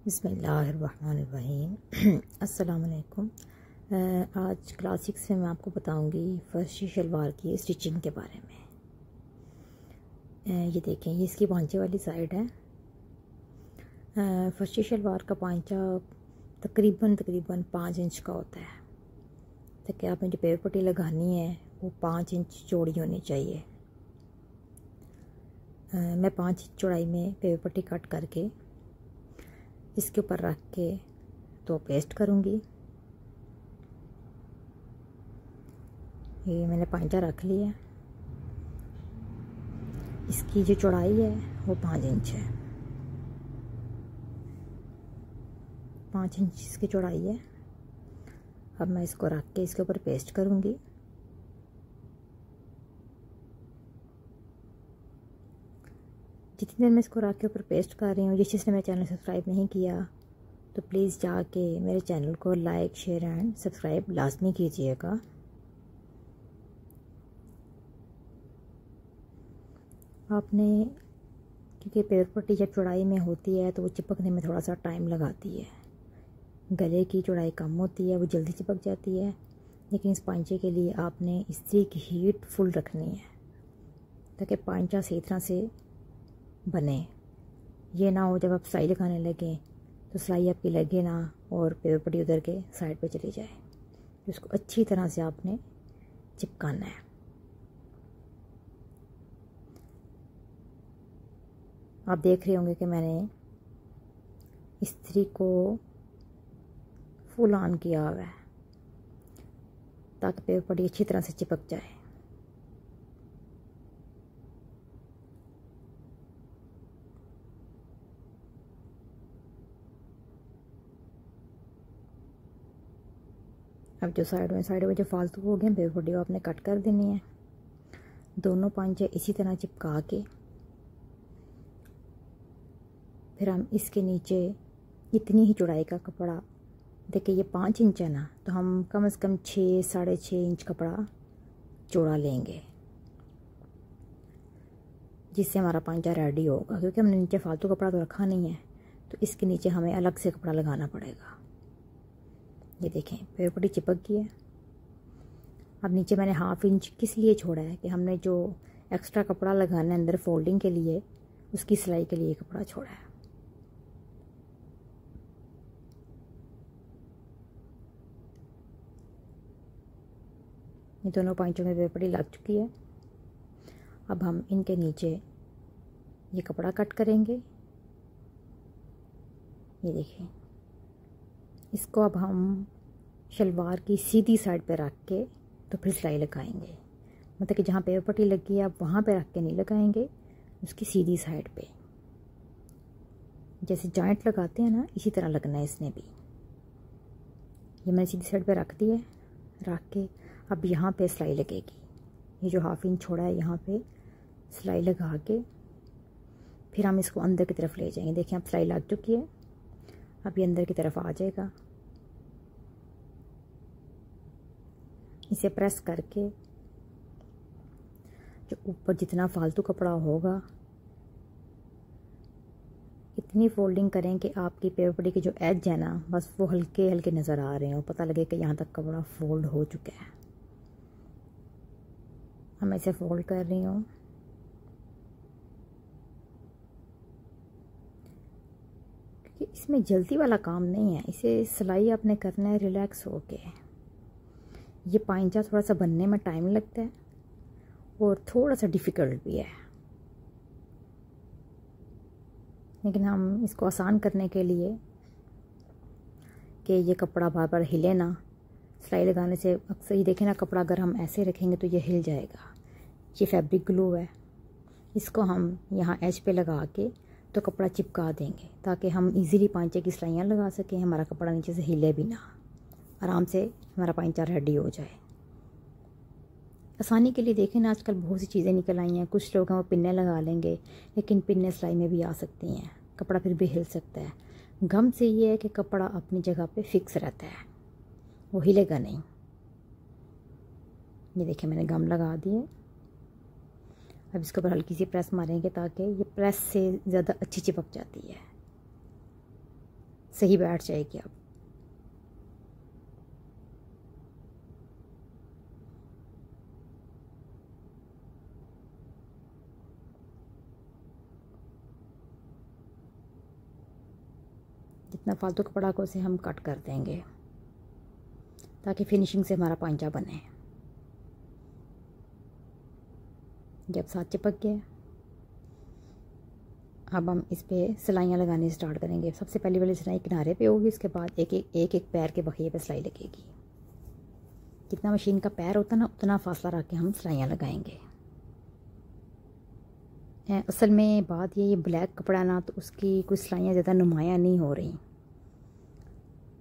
बिस्मिल्लाहिर्रहमानिर्रहीम। अस्सलाम वालेकुम। आज क्लास 6 में मैं आपको बताऊंगी फर्शी शलवार की स्टिचिंग के बारे में। ये देखें, ये इसकी पांचे वाली साइड है। फर्शी शलवार का पांचा तकरीबन 5 इंच का होता है। ताकि आपने जो पेपर पट्टी लगानी है वो 5 इंच चौड़ी होनी चाहिए। मैं 5 इंच चौड़ाई में पेपर पट्टी कट करके इसके ऊपर रख के तो पेस्ट करूँगी। ये मैंने पांचा रख लिया। इसकी जो चौड़ाई है वो 5 इंच है। 5 इंच इसकी चौड़ाई है। अब मैं इसको रख के इसके ऊपर पेस्ट करूँगी। जितनी देर मैं इसको रख के ऊपर पेस्ट कर रही हूँ, जिस जिसने मेरा चैनल सब्सक्राइब नहीं किया तो प्लीज़ जाके मेरे चैनल को लाइक, शेयर एंड सब्सक्राइब लाजमी कीजिएगा। आपने, क्योंकि पेपर पट्टी जब चौड़ाई में होती है तो वो चिपकने में थोड़ा सा टाइम लगाती है। गले की चौड़ाई कम होती है, वो जल्दी चिपक जाती है। लेकिन इस पांचे के लिए आपने इस्त्री की हीट फुल रखनी है ताकि पांचा सही तरह से बने। ये ना हो जब आप सिलाई लगाने लगे तो सिलाई आपकी लगे ना और पेपर पट्टी उधर के साइड पे चली जाए। तो इसको अच्छी तरह से आपने चिपकाना है। आप देख रहे होंगे कि मैंने इस्त्री को फुल ऑन किया हुआ है ताकि पेपर पट्टी अच्छी तरह से चिपक जाए। अब जो साइड में जो फालतू हो गए पेपर पट्टी आपने कट कर देनी है। दोनों पांचे इसी तरह चिपका के फिर हम इसके नीचे इतनी ही चौड़ाई का कपड़ा, देखिए ये 5 इंच है ना, तो हम कम से कम 6 साढ़े 6 इंच कपड़ा चौड़ा लेंगे जिससे हमारा पांचा रेडी होगा। क्योंकि हमने नीचे फालतू कपड़ा तो रखा नहीं है तो इसके नीचे हमें अलग से कपड़ा लगाना पड़ेगा। ये देखें, पेपर पट्टी चिपक गई है। अब नीचे मैंने 1/2 इंच किस लिए छोड़ा है कि हमने जो एक्स्ट्रा कपड़ा लगाना है अंदर फोल्डिंग के लिए, उसकी सिलाई के लिए कपड़ा छोड़ा है। ये दोनों पांचों में पेपर पट्टी लग चुकी है। अब हम इनके नीचे ये कपड़ा कट करेंगे। ये देखिए, इसको अब हम शलवार की सीधी साइड पे रख के तो फिर सिलाई लगाएंगे। मतलब कि जहाँ पेपर पट्टी लगी है आप वहाँ पे रख के नहीं लगाएंगे, उसकी सीधी साइड पे। जैसे जॉइंट लगाते हैं ना, इसी तरह लगना है इसने भी। ये मैंने सीधी साइड पे रख दी है। रख के अब यहाँ पे सिलाई लगेगी। ये जो 1/2 इंच छोड़ा है यहाँ पे सिलाई लगा के फिर हम इसको अंदर की तरफ ले जाएंगे। देखिए, अब सिलाई लग चुकी है। अब ये अंदर की तरफ आ जाएगा। इसे प्रेस करके जो ऊपर जितना फालतू कपड़ा होगा इतनी फोल्डिंग करें कि आपकी पेपर पट्टी के जो एज है ना, बस वो हल्के हल्के नज़र आ रहे हो, पता लगे कि यहाँ तक कपड़ा फोल्ड हो चुका है। हम इसे फोल्ड कर रही हूँ। क्योंकि इसमें जल्दी वाला काम नहीं है, इसे सिलाई आपने करना है रिलैक्स होके। ये पांचा थोड़ा सा बनने में टाइम लगता है और थोड़ा सा डिफ़िकल्ट भी है, लेकिन हम इसको आसान करने के लिए कि ये कपड़ा बार बार हिले ना, सिलाई लगाने से अक्सर ये देखें ना, कपड़ा अगर हम ऐसे रखेंगे तो ये हिल जाएगा। ये फैब्रिक ग्लू है, इसको हम यहाँ एज पे लगा के तो कपड़ा चिपका देंगे ताकि हम इजीली पांचे की सिलाइयाँ लगा सकें। हमारा कपड़ा नीचे से हिले भी ना, आराम से हमारा पांचा रेडी हो जाए। आसानी के लिए देखें ना, आजकल बहुत सी चीज़ें निकल आई हैं। कुछ लोग हैं वो पिन्ने लगा लेंगे, लेकिन पिन्ने सिलाई में भी आ सकती हैं, कपड़ा फिर भी हिल सकता है। गम से ये है कि कपड़ा अपनी जगह पे फिक्स रहता है, वो हिलेगा नहीं। ये देखिए, मैंने गम लगा दिए। अब इसके ऊपर हल्की सी प्रेस मारेंगे ताकि ये प्रेस से ज़्यादा अच्छी चिपक जाती है। सही बैठ जाएगी। अब जितना फालतू कपड़ा को उसे हम कट कर देंगे ताकि फिनिशिंग से हमारा पांचा बने। जब साथ चिपक गया, अब हम इस पे सिलाइयाँ लगानी स्टार्ट करेंगे। सबसे पहली वाली सिलाई किनारे पे होगी, उसके बाद एक पैर के बखिए पे सिलाई लगेगी। जितना मशीन का पैर होता है ना, उतना फासला रख के हम सिलाइयाँ लगाएंगे। असल में बात ये ब्लैक कपड़ा ना, तो उसकी कुछ सिलाइयाँ ज़्यादा नुमायाँ नहीं हो रही।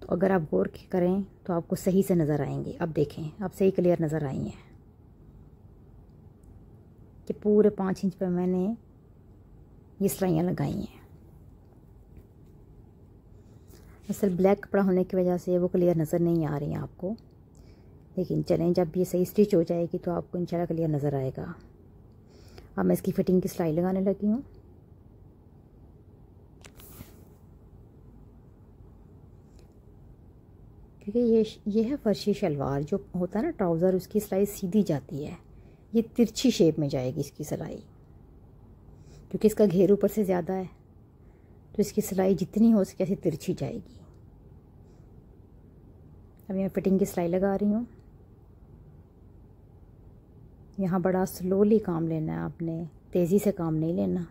तो अगर आप गौर करें तो आपको सही से नज़र आएंगे। अब देखें, अब सही क्लियर नज़र आई हैं कि पूरे 5 इंच पे मैंने ये सिलाइयाँ लगाई हैं। असल ब्लैक कपड़ा होने की वजह से वो क्लियर नज़र नहीं आ रही हैं आपको, लेकिन चलें, जब ये सही स्टिच हो जाएगी तो आपको इंशाल्लाह क्लियर नज़र आएगा। अब मैं इसकी फ़िटिंग की सिलाई लगाने लगी हूँ। क्योंकि ये है फर्शी शलवार जो होता है ना, ट्राउज़र, उसकी सिलाई सीधी जाती है। ये तिरछी शेप में जाएगी इसकी सिलाई, क्योंकि इसका घेर ऊपर से ज़्यादा है, तो इसकी सिलाई जितनी हो सके ऐसी तिरछी जाएगी। अभी मैं फिटिंग की सिलाई लगा रही हूँ। यहाँ बड़ा स्लोली काम लेना है आपने, तेज़ी से काम नहीं लेना,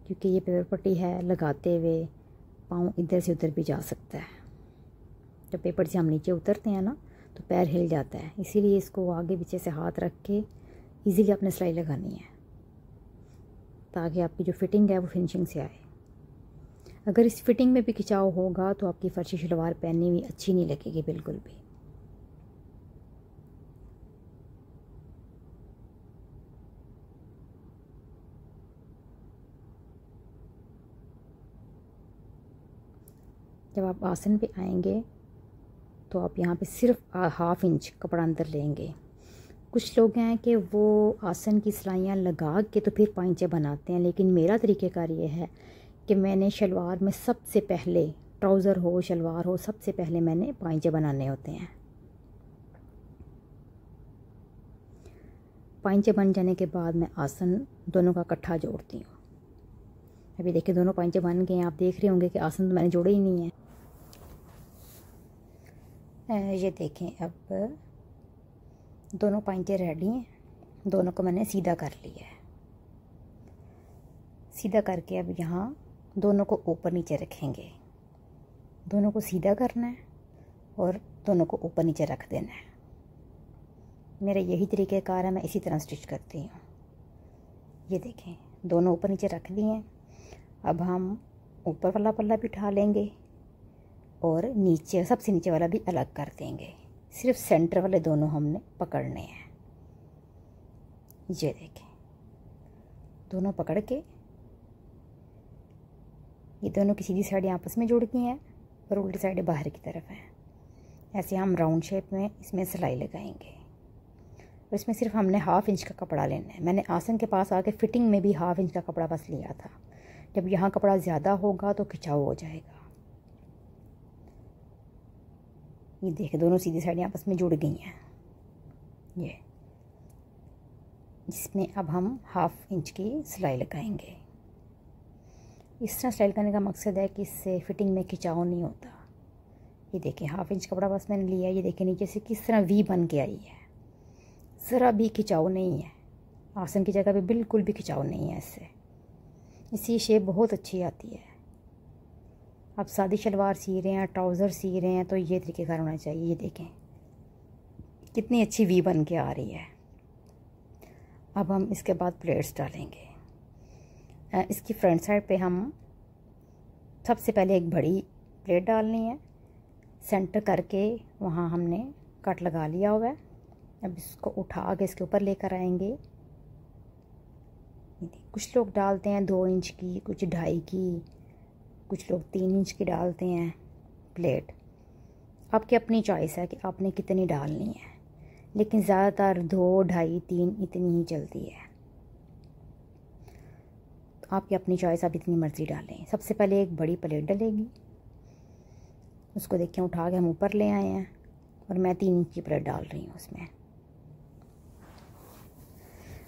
क्योंकि ये पेपर पट्टी है, लगाते हुए पाँव इधर से उधर भी जा सकता है। जब पेपर से हम नीचे उतरते हैं ना, तो पैर हिल जाता है, इसीलिए इसको आगे पीछे से हाथ रख के इजीली अपने सिलाई लगानी है, ताकि आपकी जो फिटिंग है वो फिनिशिंग से आए। अगर इस फिटिंग में भी खिंचाव होगा तो आपकी फर्शी शलवार पहननी हुई अच्छी नहीं लगेगी बिल्कुल भी। जब आप आसन पे आएंगे तो आप यहाँ पे सिर्फ 1/2 इंच कपड़ा अंदर लेंगे। कुछ लोग हैं कि वो आसन की सिलाइयाँ लगा के तो फिर पांचे बनाते हैं, लेकिन मेरा तरीक़ेकार ये है कि मैंने शलवार में सबसे पहले, ट्राउज़र हो शलवार हो, सबसे पहले मैंने पांचे बनाने होते हैं। पांचे बन जाने के बाद मैं आसन दोनों का इकट्ठा जोड़ती हूँ। अभी देखिए दोनों पांचे बन गए हैं। आप देख रहे होंगे कि आसन तो मैंने जोड़े ही नहीं है। ये देखें, अब दोनों पांचे रेडी हैं। दोनों को मैंने सीधा कर लिया है। सीधा करके अब यहाँ दोनों को ऊपर नीचे रखेंगे। दोनों को सीधा करना है और दोनों को ऊपर नीचे रख देना है। मेरा यही तरीक़ेकार है, मैं इसी तरह स्टिच करती हूँ। ये देखें, दोनों ऊपर नीचे रख दिए हैं। अब हम ऊपर वाला पल्ला भी उठा लेंगे और नीचे, सबसे नीचे वाला भी अलग कर देंगे। सिर्फ सेंटर वाले दोनों हमने पकड़ने हैं। ये देखें, दोनों पकड़ के ये दोनों की सीधी साइडें आपस में जुड़ गई हैं और उल्टी साइडें बाहर की तरफ हैं। ऐसे हम राउंड शेप में इसमें सिलाई लगाएंगे। और इसमें सिर्फ हमने 1/2 इंच का कपड़ा लेना है। मैंने आसन के पास आके फिटिंग में भी 1/2 इंच का कपड़ा बस लिया था। जब यहाँ कपड़ा ज़्यादा होगा तो खिंचाव हो जाएगा। ये देखें, दोनों सीधी साइडें आपस में जुड़ गई हैं। ये इसमें अब हम 1/2 इंच की सिलाई लगाएंगे। इस तरह सिलाई लगाने का मकसद है कि इससे फिटिंग में खिंचाव नहीं होता। ये देखें, 1/2 इंच कपड़ा बस मैंने लिया। ये देखें नीचे से किस तरह वी बन के आई है, ज़रा भी खिंचाव नहीं है। आसन की जगह पे बिल्कुल भी खिंचाव नहीं है इससे। इसकी शेप बहुत अच्छी आती है। आप सादी शलवार सी रहे हैं, ट्राउज़र सी रहे हैं, तो ये तरीक़ेकार होना चाहिए। ये देखें कितनी अच्छी वी बन के आ रही है। अब हम इसके बाद प्लेट्स डालेंगे। इसकी फ्रंट साइड पे हम सबसे पहले एक बड़ी प्लेट डालनी है। सेंटर करके वहाँ हमने कट लगा लिया हुआ है। अब इसको उठा के इसके ऊपर लेकर आएंगे। कुछ लोग डालते हैं 2 इंच की, कुछ 2.5 की, कुछ लोग 3 इंच की डालते हैं प्लेट। आपकी अपनी चॉइस है कि आपने कितनी डालनी है, लेकिन ज़्यादातर 2, 2.5, 3 इतनी ही चलती है। तो आपकी अपनी चॉइस, आप इतनी मर्ज़ी डालें। सबसे पहले एक बड़ी प्लेट डलेगी, उसको देख के उठा के हम ऊपर ले आए हैं और मैं 3 इंच की प्लेट डाल रही हूँ उसमें।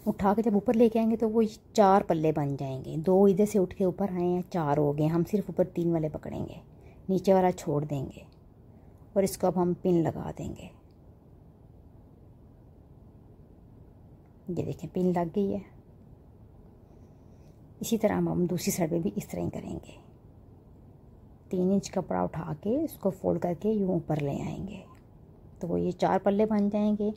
उठा के जब ऊपर लेके आएंगे तो वो 4 पल्ले बन जाएंगे। 2 इधर से उठ के ऊपर आए हैं, 4 हो गए। हम सिर्फ ऊपर 3 वाले पकड़ेंगे, नीचे वाला छोड़ देंगे और इसको अब हम पिन लगा देंगे। ये देखें पिन लग गई है। इसी तरह हम दूसरी साइड पे भी इस तरह ही करेंगे। 3 इंच कपड़ा उठा के उसको फोल्ड करके यूँ ऊपर ले आएंगे तो वो ये 4 पल्ले बन जाएंगे।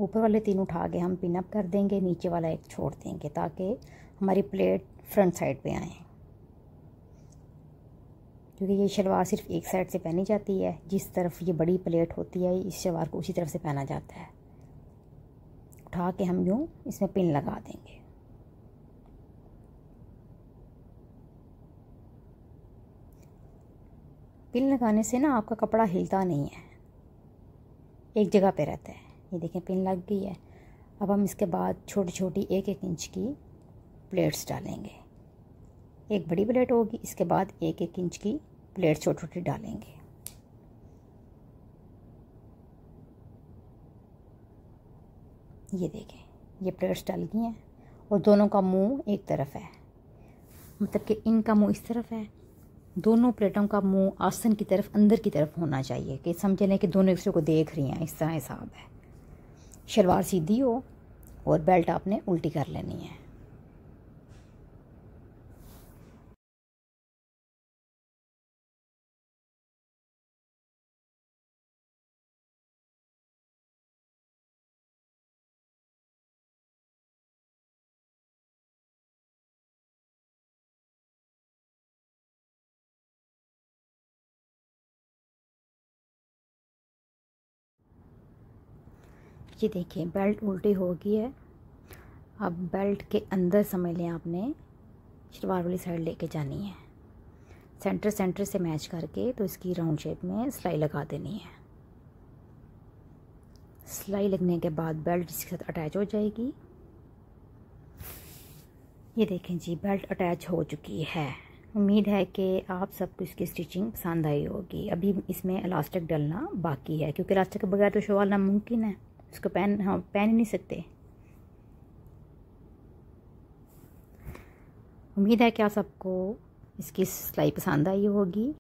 ऊपर वाले 3 उठा के हम पिन अप कर देंगे, नीचे वाला एक छोड़ देंगे ताकि हमारी प्लेट फ्रंट साइड पे आए, क्योंकि ये शलवार सिर्फ एक साइड से पहनी जाती है। जिस तरफ ये बड़ी प्लेट होती है इस शलवार को उसी तरफ से पहना जाता है। उठा के हम यूँ इसमें पिन लगा देंगे। पिन लगाने से ना आपका कपड़ा हिलता नहीं है, एक जगह पे रहता है। ये देखें पिन लग गई है। अब हम इसके बाद छोटी छोटी 1-1 इंच की प्लेट्स डालेंगे। एक बड़ी प्लेट होगी, इसके बाद 1-1 इंच की प्लेट छोटी छोटी डालेंगे। ये देखें ये प्लेट्स डाल गई हैं और दोनों का मुंह एक तरफ है, मतलब कि इनका मुंह इस तरफ है। दोनों प्लेटों का मुंह आसन की तरफ अंदर की तरफ होना चाहिए कि समझ लें कि दोनों एक दूसरे को देख रही हैं। इस तरह हिसाब है। शलवार सीधी हो और बेल्ट आपने उल्टी कर लेनी है। ये देखिए बेल्ट उल्टी हो गई है। अब बेल्ट के अंदर समझ लें आपने शलवार वाली साइड लेके जानी है। सेंटर से मैच करके तो इसकी राउंड शेप में सिलाई लगा देनी है। सिलाई लगने के बाद बेल्ट इसके साथ अटैच हो जाएगी। ये देखें जी बेल्ट अटैच हो चुकी है। उम्मीद है कि आप सबको इसकी स्टिचिंग पसंद आई होगी। अभी इसमें इलास्टिक डलना बाकी है, क्योंकि इलास्टिक के बगैर तो शलवार नामुमकिन है। इसको पहन ही नहीं सकते। उम्मीद है कि आप सबको इसकी सिलाई पसंद आई होगी।